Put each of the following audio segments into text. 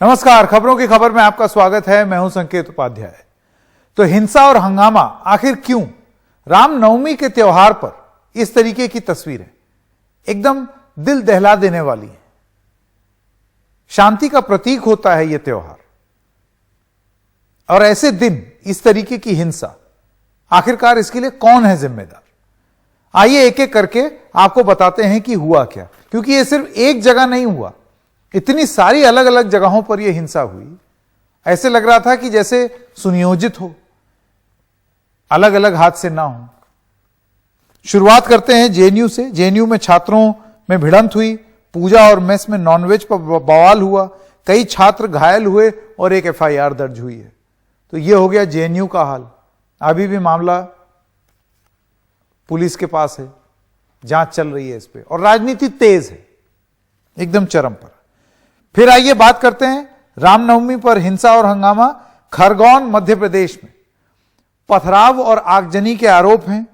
नमस्कार, खबरों की खबर में आपका स्वागत है। मैं हूं संकेत उपाध्याय। तो हिंसा और हंगामा आखिर क्यों? रामनवमी के त्योहार पर इस तरीके की तस्वीरें एकदम दिल दहला देने वाली हैं। शांति का प्रतीक होता है यह त्योहार, और ऐसे दिन इस तरीके की हिंसा, आखिरकार इसके लिए कौन है जिम्मेदार? आइए एक एक करके आपको बताते हैं कि हुआ क्या, क्योंकि यह सिर्फ एक जगह नहीं हुआ, इतनी सारी अलग अलग जगहों पर यह हिंसा हुई। ऐसे लग रहा था कि जैसे सुनियोजित हो, अलग अलग हाथ से ना हो। शुरुआत करते हैं जेएनयू से। जेएनयू में छात्रों में भिड़ंत हुई, पूजा और मेस में नॉनवेज पर बवाल हुआ, कई छात्र घायल हुए और एक एफआईआर दर्ज हुई है। तो यह हो गया जेएनयू का हाल। अभी भी मामला पुलिस के पास है, जांच चल रही है इस पे, और राजनीति तेज है, एकदम चरम पर। फिर आइए बात करते हैं रामनवमी पर हिंसा और हंगामा। खरगोन मध्य प्रदेश में पथराव और आगजनी के आरोप हैं।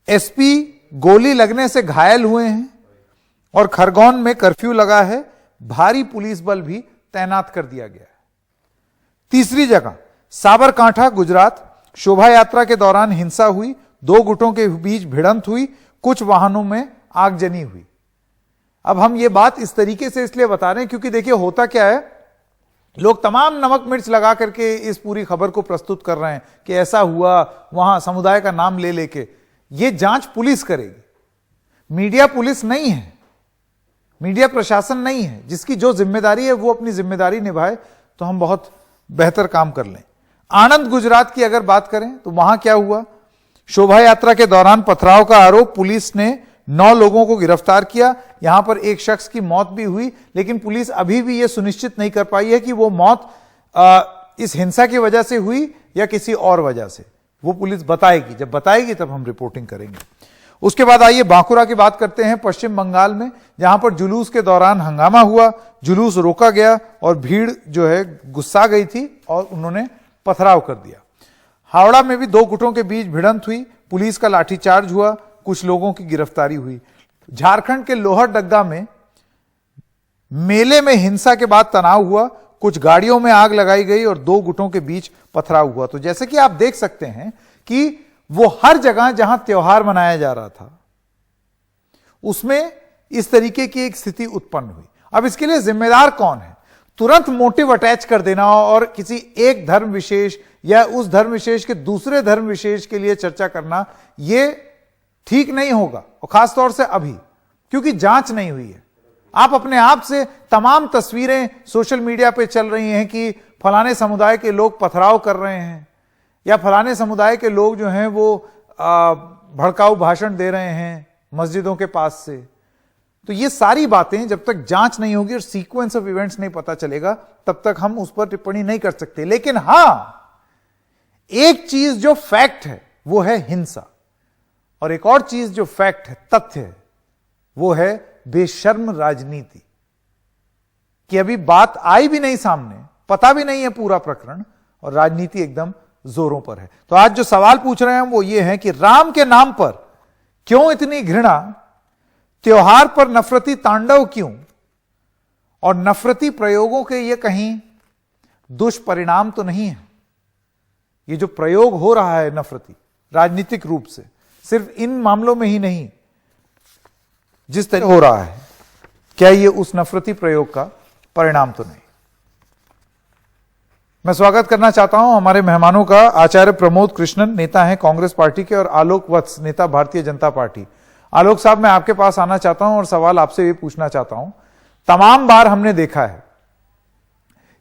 एसपी गोली लगने से घायल हुए हैं और खरगोन में कर्फ्यू लगा है। भारी पुलिस बल भी तैनात कर दिया गया है। तीसरी जगह साबरकांठा गुजरात, शोभा यात्रा के दौरान हिंसा हुई, दो गुटों के बीच भिड़ंत हुई, कुछ वाहनों में आगजनी हुई। अब हम ये बात इस तरीके से इसलिए बता रहे हैं क्योंकि देखिए होता क्या है, लोग तमाम नमक मिर्च लगा करके इस पूरी खबर को प्रस्तुत कर रहे हैं कि ऐसा हुआ, वहां समुदाय का नाम ले लेके। ये जांच पुलिस करेगी, मीडिया पुलिस नहीं है, मीडिया प्रशासन नहीं है। जिसकी जो जिम्मेदारी है वो अपनी जिम्मेदारी निभाए तो हम बहुत बेहतर काम कर लें। आणंद गुजरात की अगर बात करें तो वहां क्या हुआ? शोभा यात्रा के दौरान पथराव का आरोप, पुलिस ने 9 लोगों को गिरफ्तार किया। यहां पर एक शख्स की मौत भी हुई, लेकिन पुलिस अभी भी यह सुनिश्चित नहीं कर पाई है कि वो मौत इस हिंसा की वजह से हुई या किसी और वजह से। वो पुलिस बताएगी, जब बताएगी तब हम रिपोर्टिंग करेंगे। उसके बाद आइए बांकुरा की बात करते हैं, पश्चिम बंगाल में, जहां पर जुलूस के दौरान हंगामा हुआ, जुलूस रोका गया और भीड़ जो है गुस्सा गई थी और उन्होंने पथराव कर दिया। हावड़ा में भी 2 गुटों के बीच भिड़ंत हुई, पुलिस का लाठीचार्ज हुआ, कुछ लोगों की गिरफ्तारी हुई। झारखंड के लोहरदग्गा में मेले में हिंसा के बाद तनाव हुआ, कुछ गाड़ियों में आग लगाई गई और 2 गुटों के बीच पथराव हुआ। तो जैसे कि आप देख सकते हैं कि वो हर जगह जहां त्योहार मनाया जा रहा था उसमें इस तरीके की एक स्थिति उत्पन्न हुई। अब इसके लिए जिम्मेदार कौन है? तुरंत मोटिव अटैच कर देना और किसी एक धर्म विशेष या उस धर्म विशेष के दूसरे धर्म विशेष के लिए चर्चा करना, यह ठीक नहीं होगा, और खासतौर से अभी क्योंकि जांच नहीं हुई है। आप अपने आप से तमाम तस्वीरें सोशल मीडिया पे चल रही हैं कि फलाने समुदाय के लोग पथराव कर रहे हैं या फलाने समुदाय के लोग जो हैं वो भड़काऊ भाषण दे रहे हैं मस्जिदों के पास से। तो ये सारी बातें जब तक जांच नहीं होगी और सीक्वेंस ऑफ इवेंट्स नहीं पता चलेगा तब तक हम उस पर टिप्पणी नहीं कर सकते। लेकिन हां, एक चीज जो फैक्ट है वो है हिंसा, और एक और चीज जो फैक्ट है, तथ्य है, वो है बेशर्म राजनीति। कि अभी बात आई भी नहीं सामने, पता भी नहीं है पूरा प्रकरण, और राजनीति एकदम जोरों पर है। तो आज जो सवाल पूछ रहे हैं वो ये है कि राम के नाम पर क्यों इतनी घृणा, त्योहार पर नफरती तांडव क्यों, और नफरती प्रयोगों के ये कहीं दुष्परिणाम तो नहीं है? ये जो प्रयोग हो रहा है नफरती राजनीतिक रूप से, सिर्फ इन मामलों में ही नहीं, जिस तरह हो रहा है, क्या ये उस नफरती प्रयोग का परिणाम तो नहीं? मैं स्वागत करना चाहता हूं हमारे मेहमानों का। आचार्य प्रमोद कृष्णन, नेता हैं कांग्रेस पार्टी के, और आलोक वत्स, नेता भारतीय जनता पार्टी। आलोक साहब, मैं आपके पास आना चाहता हूं और सवाल आपसे ये पूछना चाहता हूं। तमाम बार हमने देखा है,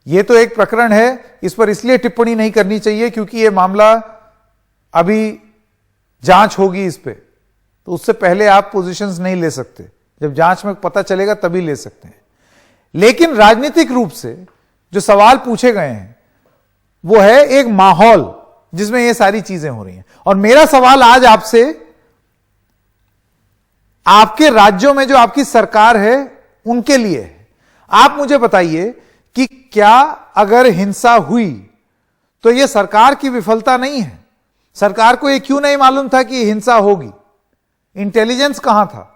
ये तो एक प्रकरण है, इस पर इसलिए टिप्पणी नहीं करनी चाहिए क्योंकि यह मामला अभी जांच होगी इस पे, तो उससे पहले आप पोजीशंस नहीं ले सकते। जब जांच में पता चलेगा तभी ले सकते हैं। लेकिन राजनीतिक रूप से जो सवाल पूछे गए हैं वो है एक माहौल जिसमें ये सारी चीजें हो रही हैं। और मेरा सवाल आज आपसे, आपके राज्यों में जो आपकी सरकार है उनके लिए है। आप मुझे बताइए कि क्या अगर हिंसा हुई तो यह सरकार की विफलता नहीं है? सरकार को यह क्यों नहीं मालूम था कि हिंसा होगी? इंटेलिजेंस कहां था?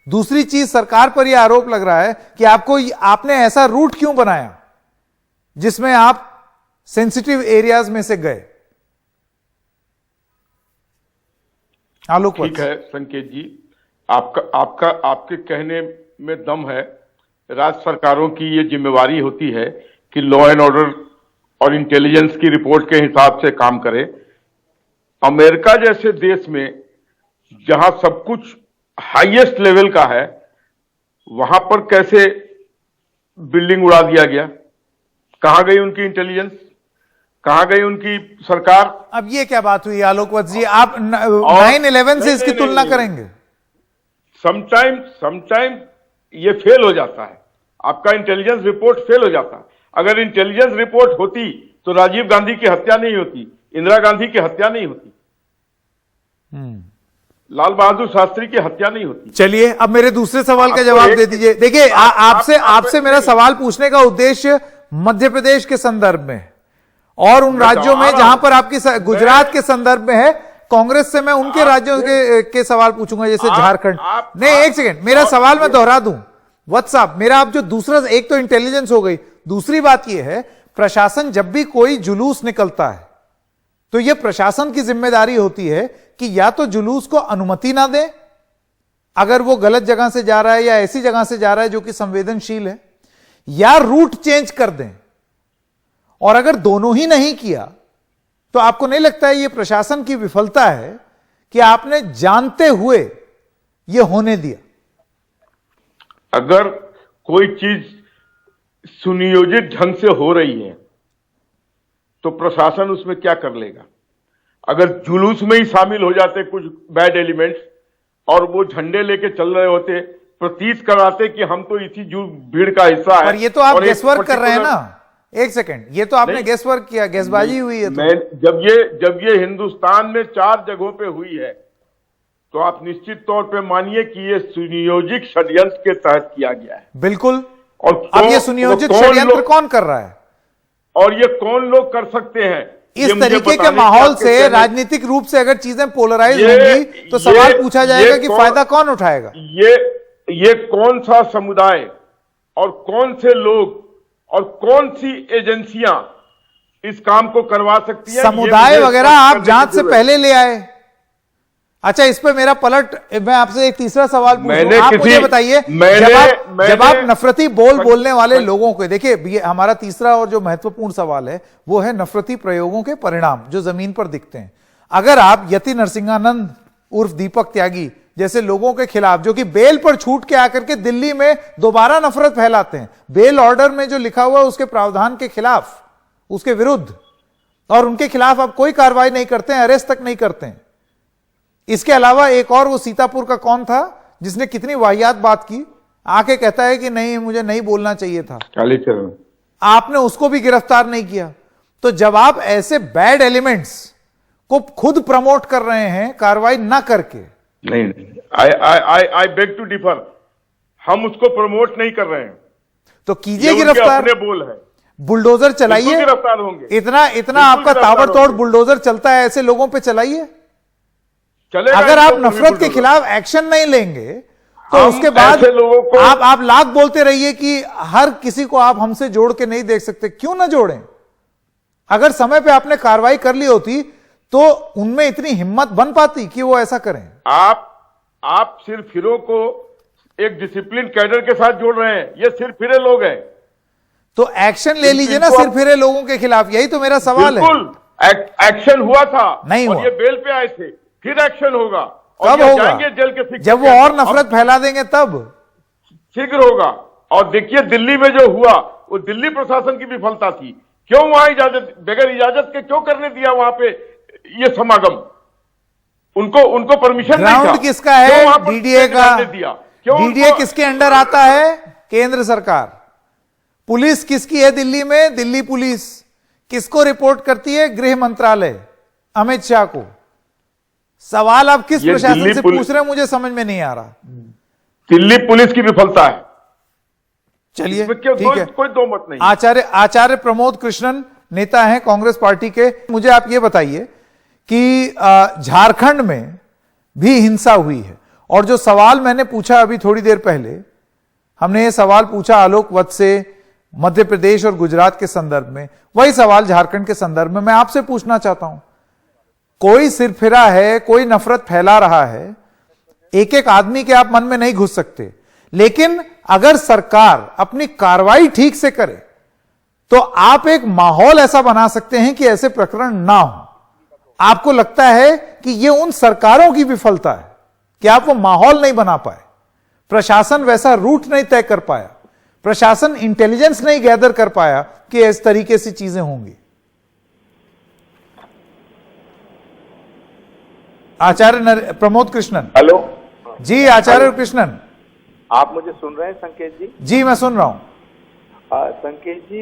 दूसरी चीज, सरकार पर यह आरोप लग रहा है कि आपने ऐसा रूट क्यों बनाया जिसमें आप सेंसिटिव एरियाज में से गए? आलोक ठीक है संकेत जी, आपके कहने में दम है। राज्य सरकारों की ये जिम्मेवारी होती है कि लॉ एंड ऑर्डर और इंटेलिजेंस की रिपोर्ट के हिसाब से काम करे। अमेरिका जैसे देश में जहां सब कुछ हाईएस्ट लेवल का है, वहां पर कैसे बिल्डिंग उड़ा दिया गया? कहां गई उनकी इंटेलिजेंस? कहां गई उनकी सरकार? अब ये क्या बात हुई आलोकवत जी, आप 9/11 से इसकी तुलना करेंगे? समटाइम ये फेल हो जाता है, आपका इंटेलिजेंस रिपोर्ट फेल हो जाता है। अगर इंटेलिजेंस रिपोर्ट होती तो राजीव गांधी की हत्या नहीं होती, इंदिरा गांधी की हत्या नहीं होती, लाल बहादुर शास्त्री की हत्या नहीं होती। चलिए अब मेरे दूसरे सवाल का जवाब दे दीजिए। देखिए आपसे मेरा सवाल पूछने का उद्देश्य मध्य प्रदेश के संदर्भ में और उन राज्यों में जहां पर आपकी गुजरात के संदर्भ में है। कांग्रेस से मैं उनके राज्यों के सवाल पूछूंगा, जैसे झारखंड। नहीं, एक सेकंड, मेरा सवाल मैं दोहरा दूं। व्हाट्सएप मेरा आप जो दूसरा, एक तो इंटेलिजेंस हो गई, दूसरी बात यह है प्रशासन जब भी कोई जुलूस निकलता है तो यह प्रशासन की जिम्मेदारी होती है कि या तो जुलूस को अनुमति ना दे अगर वो गलत जगह से जा रहा है या ऐसी जगह से जा रहा है जो कि संवेदनशील है, या रूट चेंज कर दें। और अगर दोनों ही नहीं किया तो आपको नहीं लगता है यह प्रशासन की विफलता है कि आपने जानते हुए यह होने दिया? अगर कोई चीज सुनियोजित ढंग से हो रही है तो प्रशासन उसमें क्या कर लेगा? अगर जुलूस में ही शामिल हो जाते कुछ बैड एलिमेंट्स और वो झंडे लेके चल रहे होते, प्रतीत कराते कि हम तो इसी भीड़ का हिस्सा है। पर ये तो आप गेसवर्क कर रहे हैं ना। एक सेकंड, ये तो आपने गेसवर्क किया, गेसबाजी हुई है। जब ये हिंदुस्तान में 4 जगहों पे हुई है तो आप निश्चित तौर पे मानिए कि ये सुनियोजित षड्यंत्र के तहत किया गया है। बिल्कुल। और अब ये सुनियोजित षड्यंत्र कौन कर रहा है और ये कौन लोग कर सकते हैं? इस तरीके के माहौल से राजनीतिक रूप से अगर चीजें पोलराइज होंगी तो सवाल पूछा जाएगा कि फायदा कौन उठाएगा? ये कौन सा समुदाय और कौन से लोग और कौन सी एजेंसियां इस काम को करवा सकती है? समुदाय वगैरह आप जांच से पहले ले आए। अच्छा, इस पे मेरा पलट, मैं आपसे एक तीसरा सवाल पूछूं। आप मुझे बताइए, जब आप नफरती बोलने वाले लोगों को, देखिए हमारा तीसरा और जो महत्वपूर्ण सवाल है वो है नफरती प्रयोगों के परिणाम जो जमीन पर दिखते हैं। अगर आप यति नरसिंहानंद उर्फ दीपक त्यागी जैसे लोगों के खिलाफ, जो कि बेल पर छूट के आकर के दिल्ली में दोबारा नफरत फैलाते हैं, बेल ऑर्डर में जो लिखा हुआ है उसके प्रावधान के खिलाफ, उसके विरुद्ध, और उनके खिलाफ आप कोई कार्रवाई नहीं करते हैं, अरेस्ट तक नहीं करते हैं। इसके अलावा एक और, वो सीतापुर का कौन था जिसने कितनी वाहियात बात की, आके कहता है कि नहीं मुझे नहीं बोलना चाहिए था, कालीचरण, आपने उसको भी गिरफ्तार नहीं किया। तो जब आप ऐसे बैड एलिमेंट्स को खुद प्रमोट कर रहे हैं कार्रवाई ना करके, नहीं, आई बेग टू डिफर, हम उसको प्रमोट नहीं कर रहे हैं। तो कीजिए गिरफ्तार, अपने बोल है, बुलडोजर चलाइए, गिरफ्तार होंगे। इतना आपका ताबड़तोड़ बुलडोजर चलता है, ऐसे लोगों पे चलाइए। अगर आप नफरत के खिलाफ एक्शन नहीं लेंगे तो उसके बाद लोगों को आप लाख बोलते रहिए कि हर किसी को आप हमसे जोड़ के नहीं देख सकते। क्यों ना जोड़ें? अगर समय पे आपने कार्रवाई कर ली होती तो उनमें इतनी हिम्मत बन पाती कि वो ऐसा करें। आप सिर्फ फिरों को एक डिसिप्लिन कैडर के साथ जोड़ रहे हैं, ये सिर्फ फिरे लोग हैं। तो एक्शन ले लीजिए ना सिर्फ फिरे लोगों के खिलाफ, यही तो मेरा सवाल है। बिल्कुल, एक्शन हुआ था, नहीं हुआ, ये बेल पे आए थे, फिर एक्शन होगा। कब होगा? जेल के जब वो और नफरत फैला देंगे तब शीघ्र होगा। और देखिए दिल्ली में जो हुआ वो दिल्ली प्रशासन की विफलता थी। क्यों वहां इजाजत, बगैर इजाजत के क्यों करने दिया वहां पे ये समागम? उनको परमिशन नहीं था। ग्राउंड किसका है? डीडीए का। डीडीए किसके अंडर आता है? केंद्र सरकार। पुलिस किसकी है दिल्ली में? दिल्ली पुलिस। किसको रिपोर्ट करती है? गृह मंत्रालय, अमित शाह को। सवाल आप किस प्रशासन से पूछ रहे हैं मुझे समझ में नहीं आ रहा। दिल्ली पुलिस की विफलता है। चलिए ठीक है, कोई दो मत नहीं। आचार्य प्रमोद कृष्णन नेता हैं कांग्रेस पार्टी के। मुझे आप ये बताइए कि झारखंड में भी हिंसा हुई है, और जो सवाल मैंने पूछा अभी थोड़ी देर पहले, हमने ये सवाल पूछा आलोक वत्स से, मध्य प्रदेश और गुजरात के संदर्भ में, वही सवाल झारखंड के संदर्भ में मैं आपसे पूछना चाहता हूं। कोई सिरफिरा है, कोई नफरत फैला रहा है, एक एक आदमी के आप मन में नहीं घुस सकते, लेकिन अगर सरकार अपनी कार्रवाई ठीक से करे तो आप एक माहौल ऐसा बना सकते हैं कि ऐसे प्रकरण ना हो। आपको लगता है कि यह उन सरकारों की विफलता है कि आप वो माहौल नहीं बना पाए, प्रशासन वैसा रूट नहीं तय कर पाया, प्रशासन इंटेलिजेंस नहीं गैदर कर पाया कि इस तरीके से चीजें होंगी? आचार्य प्रमोद कृष्णन। हेलो जी आचार्य कृष्णन, आप मुझे सुन रहे हैं संकेत जी? जी मैं सुन रहा हूं। संकेत जी,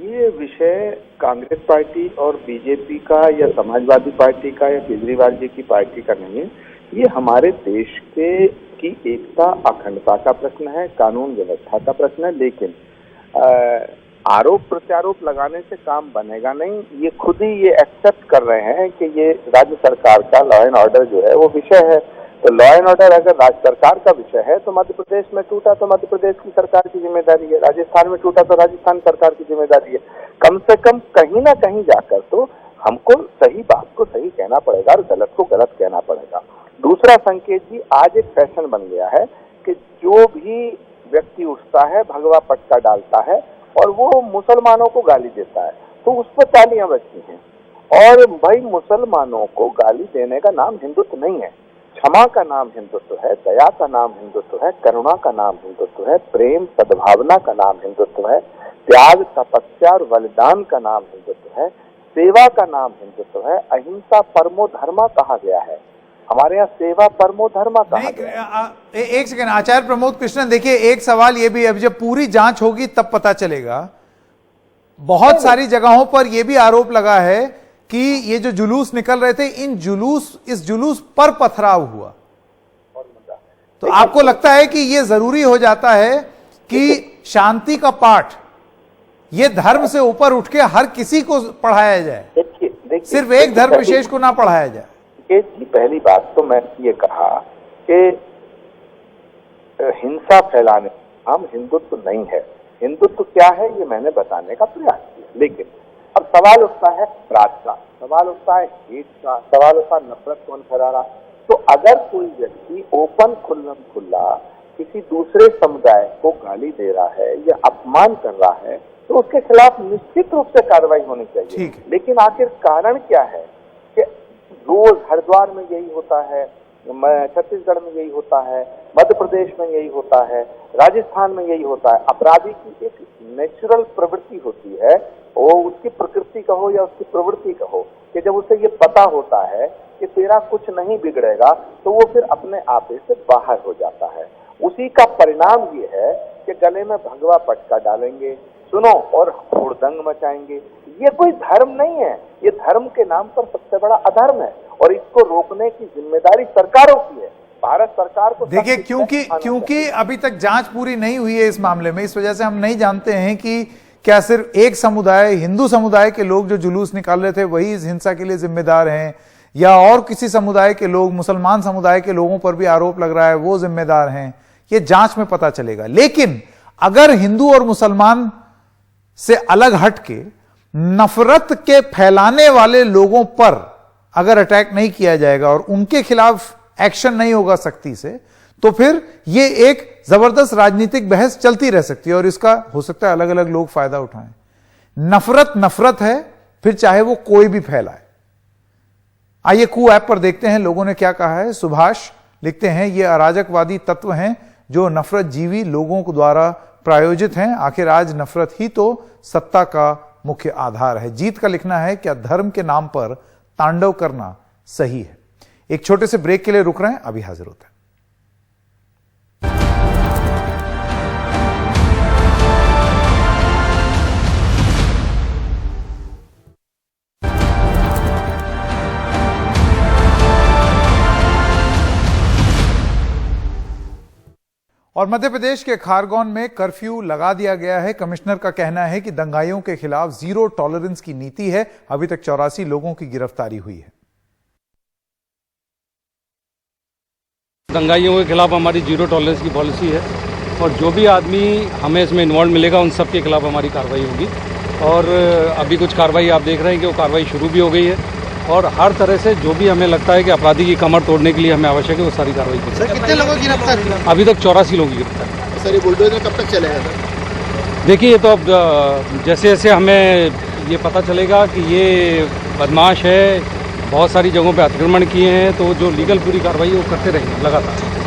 ये विषय कांग्रेस पार्टी और बीजेपी का या समाजवादी पार्टी का या केजरीवाल जी की पार्टी का नहीं है। ये हमारे देश की एकता अखंडता का प्रश्न है, कानून व्यवस्था का प्रश्न है। लेकिन आरोप प्रत्यारोप लगाने से काम बनेगा नहीं। ये खुद ही ये एक्सेप्ट कर रहे हैं कि ये राज्य सरकार का लॉ एंड ऑर्डर जो है वो विषय है। तो लॉ एंड ऑर्डर अगर राज्य सरकार का विषय है तो मध्य प्रदेश में टूटा तो मध्य प्रदेश की सरकार की जिम्मेदारी है, राजस्थान में टूटा तो राजस्थान सरकार की जिम्मेदारी है। कम से कम कहीं ना कहीं जाकर तो हमको सही बात को सही कहना पड़ेगा और गलत को गलत कहना पड़ेगा। दूसरा संकेत जी, आज एक फैशन बन गया है कि जो भी व्यक्ति उठता है भगवा पटका डालता है और वो मुसलमानों को गाली देता है तो उस पर तालियां बजती हैं। और भाई, मुसलमानों को गाली देने का नाम हिंदुत्व नहीं है। क्षमा का नाम हिंदुत्व है, दया का नाम हिंदुत्व है, करुणा का नाम हिंदुत्व है, प्रेम सद्भावना का नाम हिंदुत्व है, त्याग तपस्या और बलिदान का नाम हिंदुत्व है, सेवा का नाम हिंदुत्व है, अहिंसा परमो धर्मा कहा गया है। हमारे यहाँ सेवा परमो धर्मा कहा गया है। एक सेकंड आचार्य प्रमोद कृष्णन, देखिए एक सवाल ये भी, अब जब पूरी जांच होगी तब पता चलेगा। बहुत सारी जगहों पर यह भी आरोप लगा है कि ये जो जुलूस निकल रहे थे, इस जुलूस पर पथराव हुआ। तो आपको लगता है कि ये जरूरी हो जाता है कि शांति का पाठ ये धर्म से ऊपर उठ के हर किसी को पढ़ाया जाए, सिर्फ एक धर्म विशेष को ना पढ़ाया जाए? जी, पहली बात तो मैं ये कहा कि हिंसा फैलाने हम हिंदुत्व नहीं है। हिंदुत्व क्या है ये मैंने बताने का प्रयास किया। लेकिन अब सवाल उठता है अपराध का, सवाल उठता है हेट का, सवाल उठता है नफरत कौन फैला रहा। तो अगर कोई व्यक्ति ओपन खुल्लम खुल्ला किसी दूसरे समुदाय को गाली दे रहा है या अपमान कर रहा है तो उसके खिलाफ निश्चित रूप से कार्रवाई होनी चाहिए। लेकिन आखिर कारण क्या है कि रोज हरिद्वार में यही होता है, छत्तीसगढ़ में यही होता है, मध्य प्रदेश में यही होता है, राजस्थान में यही होता है। अपराधी की एक नेचुरल प्रवृत्ति होती है, वो उसकी प्रकृति कहो या उसकी प्रवृत्ति कहो, कि जब उसे ये पता होता है कि तेरा कुछ नहीं बिगड़ेगा तो वो फिर अपने आपे से बाहर हो जाता है। उसी का परिणाम ये है कि गले में भगवा पटका डालेंगे, सुनो, और हुड़दंग मचाएंगे। ये कोई धर्म नहीं है, ये धर्म के नाम पर सबसे बड़ा अधर्म है और इसको रोकने की जिम्मेदारी सरकारों की है, भारत सरकार को। देखिए, क्योंकि अभी तक जांच पूरी नहीं हुई है इस मामले में, इस वजह से हम नहीं जानते हैं कि क्या सिर्फ एक समुदाय, हिंदू समुदाय के लोग जो जुलूस निकाल रहे थे वही इस हिंसा के लिए जिम्मेदार हैं, या और किसी समुदाय के लोग, मुसलमान समुदाय के लोगों पर भी आरोप लग रहा है वो जिम्मेदार हैं। ये जांच में पता चलेगा। लेकिन अगर हिंदू और मुसलमान से अलग हटके नफरत के फैलाने वाले लोगों पर अगर अटैक नहीं किया जाएगा और उनके खिलाफ एक्शन नहीं होगा सख्ती से, तो फिर ये एक जबरदस्त राजनीतिक बहस चलती रह सकती है और इसका हो सकता है अलग अलग लोग फायदा उठाएं। नफरत है, फिर चाहे वो कोई भी फैलाए। आइए कू ऐप पर देखते हैं लोगों ने क्या कहा है। सुभाष लिखते हैं, ये अराजकवादी तत्व हैं जो नफरत जीवी लोगों को द्वारा प्रायोजित हैं। आखिर आज नफरत ही तो सत्ता का मुख्य आधार है। जीत का लिखना है, क्या धर्म के नाम पर तांडव करना सही है? एक छोटे से ब्रेक के लिए रुक रहे हैं, अभी हाजिर होते हैं। और मध्य प्रदेश के खारगोन में कर्फ्यू लगा दिया गया है। कमिश्नर का कहना है कि दंगाइयों के खिलाफ जीरो टॉलरेंस की नीति है। अभी तक 84 लोगों की गिरफ्तारी हुई है। दंगाइयों के खिलाफ हमारी जीरो टॉलरेंस की पॉलिसी है और जो भी आदमी हमें इसमें इन्वॉल्व मिलेगा उन सब के खिलाफ हमारी कार्रवाई होगी। और अभी कुछ कार्रवाई आप देख रहे हैं कि वो कार्रवाई शुरू भी हो गई है और हर तरह से जो भी हमें लगता है कि अपराधी की कमर तोड़ने के लिए हमें आवश्यक है वो सारी कार्रवाई की। सर कितने लोगों की गिरफ्तार? अभी तक 84 लोगों की गिरफ्तार। सर ये बुलडोजर कब तक चलेगा सर? देखिए ये तो अब जैसे जैसे हमें ये पता चलेगा कि ये बदमाश है, बहुत सारी जगहों पे अतिक्रमण किए हैं, तो जो लीगल पूरी कार्रवाई है वो करते रहेंगे लगातार।